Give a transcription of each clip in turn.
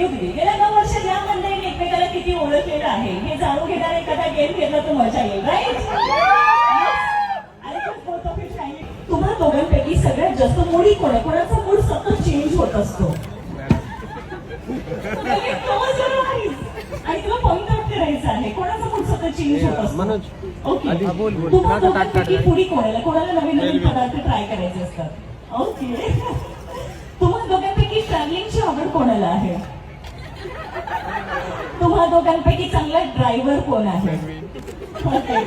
युगली गेल्या 9 वर्षात या मंडळींनी एकमेकाला किती ओळखलेलं आहे हे जाणून घेणारा एखादा गेम घेतला तर मजा येईल, राईट? तुम्हा दोघांपैकी सगळ्यात जास्त मुडी कोण आहे? कोणाचा मूड सतत चेंज होत असतो आणि तुला पॉइंट आउट करायचं आहे कोणाचा मूड सतत चेंज होत असतो. ओके, तुम्हा दोघांपैकी पुढी कोणाला कोणाला नवीन नवीन पदार्थ ट्राय करायचे असतात. ओके, तुम्हा दोघांपैकी ट्रॅव्हलिंगची आवड कोणाला आहे? तुम्हा दोघांपैकी चांगला ड्रायव्हर कोण आहे? ओके,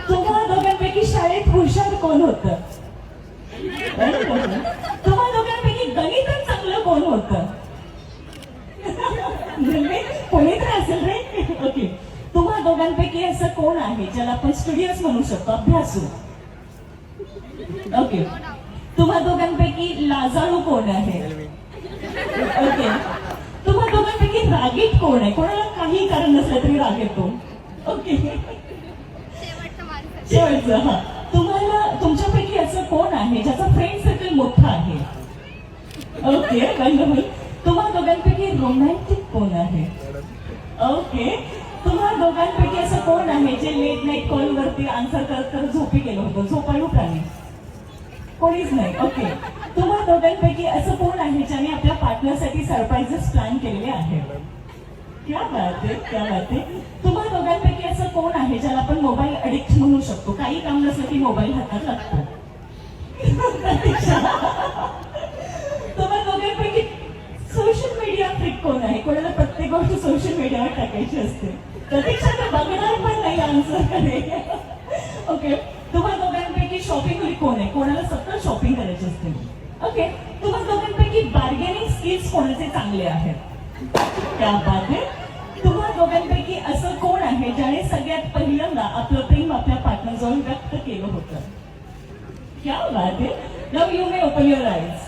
तुम्हा दोघांपैकी शाळेत हुशार कोण होतं? तुम्हा दोघांपैकी गणितात चांगलं कोण होतं? कोणी तर असेल रे. ओके, तुम्हा दोघांपैकी असं कोण आहे ज्याला आपण स्टुडिओज म्हणू शकतो, अभ्यासू? ओके, तुम्हा दोघांपैकी लाजाळू कोण आहे? ओके, तुम्हा दोघांपैकी रागीट कोण आहे? कोणाला काही कारण नसलं तरी राग येतो. ओके, शेवटचं. हा, तुम्हाला तुमच्यापैकी असं कोण आहे ज्याचा फ्रेंड सर्कल मोठा आहे? Okay, wonderful. तुम्हा दोघांपैकी रोमॅन्टिक कोण आहे? ओके, तुम्हा दोघांपैकी असं कोण आहे जे लेट नाईट कॉल वरती आन्सर करत करत झोपी गेलं होतं? झोपाळू प्राणी कोणीच नाही. ओके, तुम्हा दोघांपैकी असं कोण आहे ज्याने आपल्या पार्टनरसाठी सरप्राईजेस प्लॅन केलेले आहेत? क्या बात आहे, क्या बात आहे. तुम्हा दोघांपैकी असं कोण आहे ज्याला आपण मोबाईल अडिक्ट म्हणू शकतो? काही काम नसलं की मोबाईल हातात लागतो. तुम्हा दोघांपैकी सोशल मीडिया फ्रिक कोण आहे? कोणाला प्रत्येक गोष्ट सोशल मीडियावर टाकायची असते? प्रतीक्षा तर बघणार पण नाही आन्सर करे. ओके, तुम्हा दोघांपैकी शॉपिंग कोण आहे? कोणाला सतत शॉपिंग करायची असते? ओके, तुम्हा दोघांपैकी बार्गेनिंग स्किल्स कोणाचे चांगले आहेत? क्या बात आहे. तुम्हा दोघांपैकी असं कोण आहे ज्याने सगळ्यात पहिल्यांदा आपलं प्रेम आपल्या पार्टनर जवळ व्यक्त केलं होतं? क्या बात आहे. Now you may open your eyes.